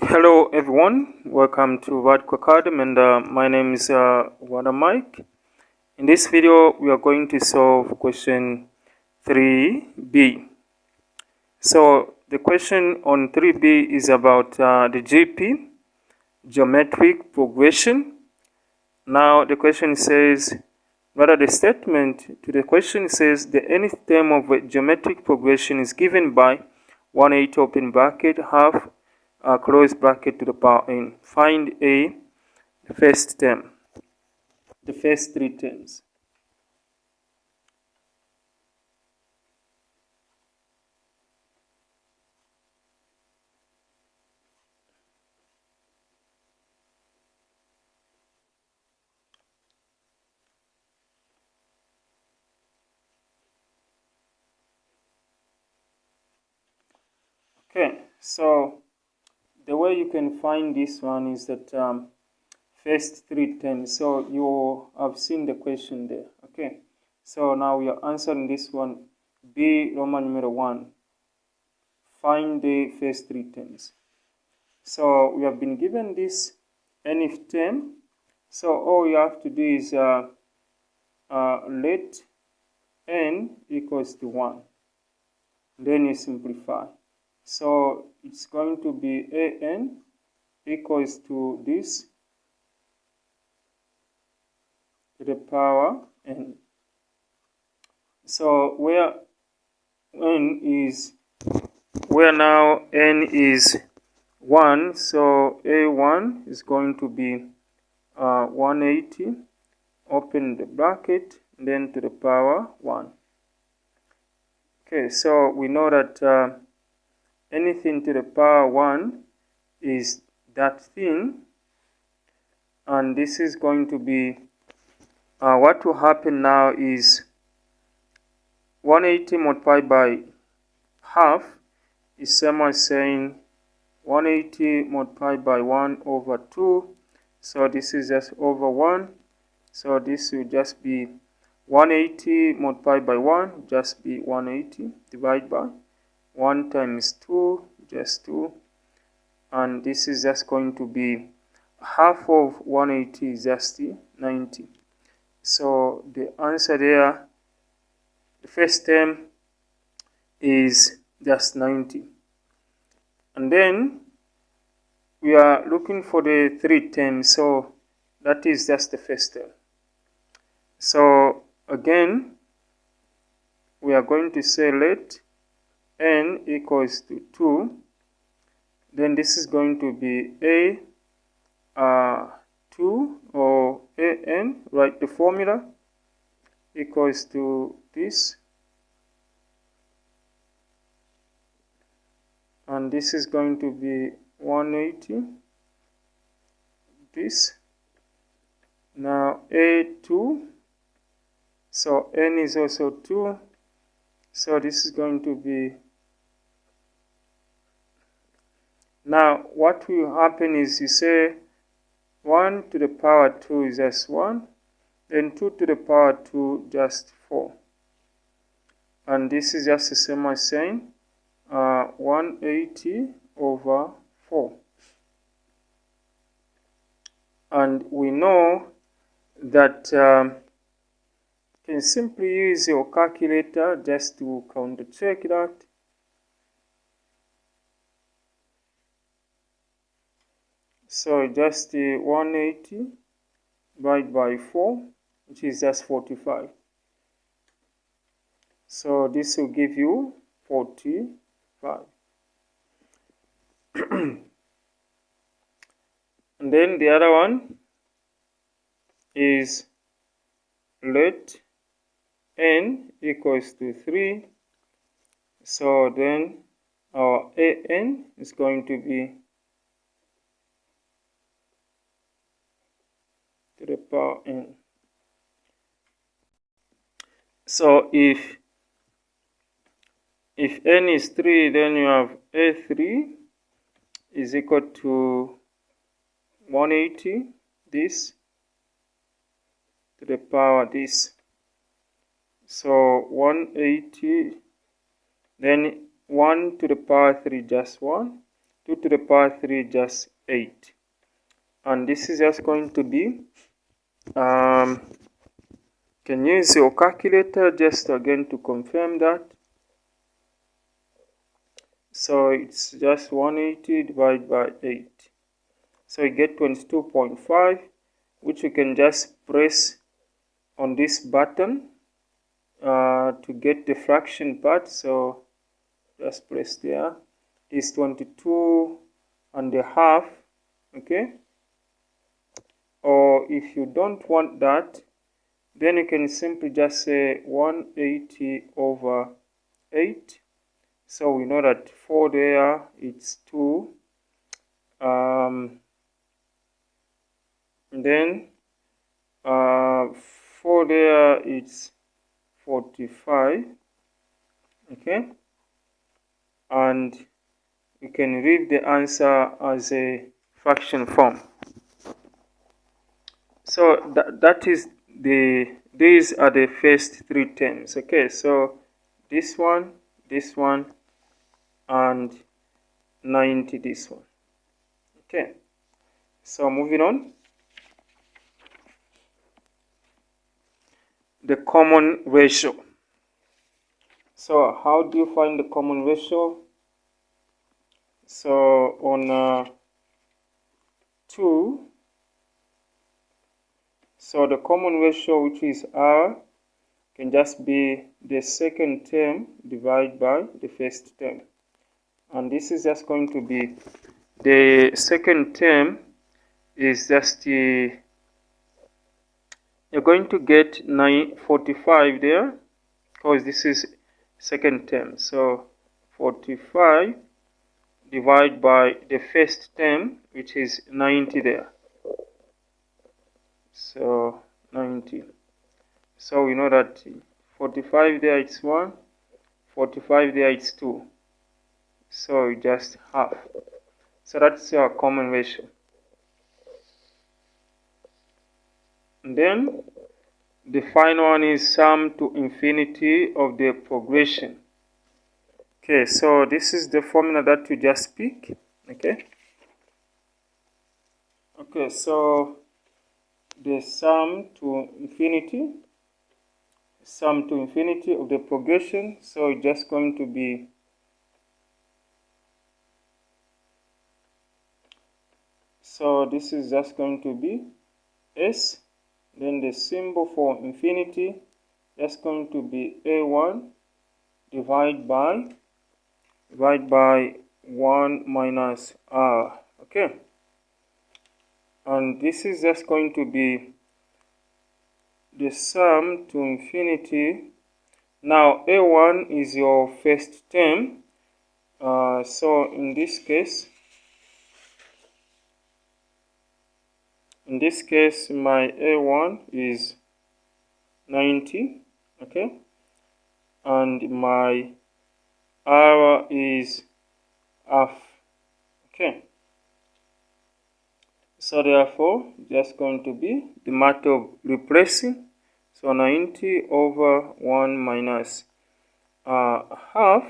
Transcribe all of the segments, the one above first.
Hello everyone, welcome to Vertical Academy, and my name is Wanda Mike. In this video we are going to solve question 3b. So the question on 3b is about the GP, geometric progression. Now the question says, rather the statement to the question says the nth term of a geometric progression is given by 180 open bracket half close bracket to the power n. Find the first term, the first three terms. Okay, so the way you can find this one is that first three terms. So you have seen the question there. Okay, so now we are answering this one. B Roman numeral 1. Find the first three terms. So we have been given this nth term. So all you have to do is let n equals to 1. Then you simplify. So it's going to be an equals to this to the power n. So where n is 1, so a1 is going to be 180, open the bracket, then to the power 1. Okay, so we know that anything to the power 1 is that thing, and this is going to be what will happen now is 180 multiplied by half is same as saying 180 multiplied by 1 over 2. So this is just over 1. So this will just be 180 multiplied by 1, just be 180 divided by 1 times 2, just 2. And this is just going to be half of 180 is just 90. So the answer there, the first term is just 90. And then we are looking for the three terms, so that is just the first term. So again, we are going to say let n equals to 2. Then this is going to be a2 or an, write the formula, equals to this. And this is going to be 180, this. Now a2, so n is also 2, so this is going to be, now what will happen is you say 1 to the power 2 is just 1, then 2 to the power 2 just 4. And this is just the same as saying 180 over 4. And we know that you can simply use your calculator just to counter check that. So just 180 divided by 4, which is just 45. So this will give you 45. And then the other one is let n equals to 3. So then our an is going to be to the power n. So if n is 3, then you have a3 is equal to 180, this, to the power this. So 180, then 1 to the power 3 just 1, 2 to the power 3 just 8. And this is just going to be, can use your calculator just again to confirm that. So it's just 180 divided by 8. So you get 22.5, which you can just press on this button to get the fraction part. So just press there. It's 22.5, okay? Or if you don't want that, then you can simply just say 180 over 8. So we know that 4 there, it's 2. Then 4 there, it's 45. Okay? And you can read the answer as a fraction form. So that is these are the first 3 terms. Okay, so this one, and 90 this one. Okay, so moving on. The common ratio. So how do you find the common ratio? So on 2, so the common ratio, which is R, can just be the second term divided by the first term. And this is just going to be, the second term is just the, you're going to get 45 there, because this is second term. So 45 divided by the first term, which is 90 there. So 90. So we know that 45 there it's 1, 45 there it's 2. So just half. So that's our common ratio. And then the final one is sum to infinity of the progression. Okay, so this is the formula that you just pick. Okay. Okay, so the sum to infinity of the progression. So it's just going to be this is just going to be S, then the symbol for infinity just going to be A1 divided by 1 minus R. Okay, and this is just going to be the sum to infinity. Now A1 is your first term, so in this case my A1 is 90, okay, and my R is half. Okay, so therefore just going to be the matter of replacing. So 90 over 1 minus half.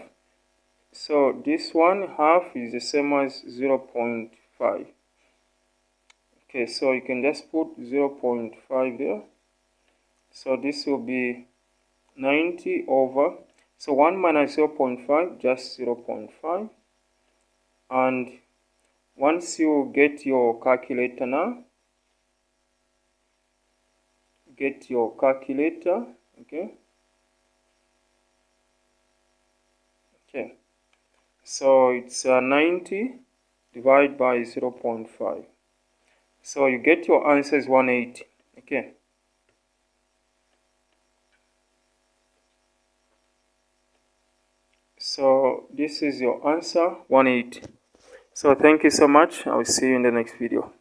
So this one half is the same as 0.5. Okay, so you can just put 0.5 there. So this will be 90 over, so 1 minus 0.5, just 0.5. And once you get your calculator now, okay. Okay, so it's 90 divided by 0.5. So you get your answer is 180. Okay. So this is your answer, 180. So thank you so much. I will see you in the next video.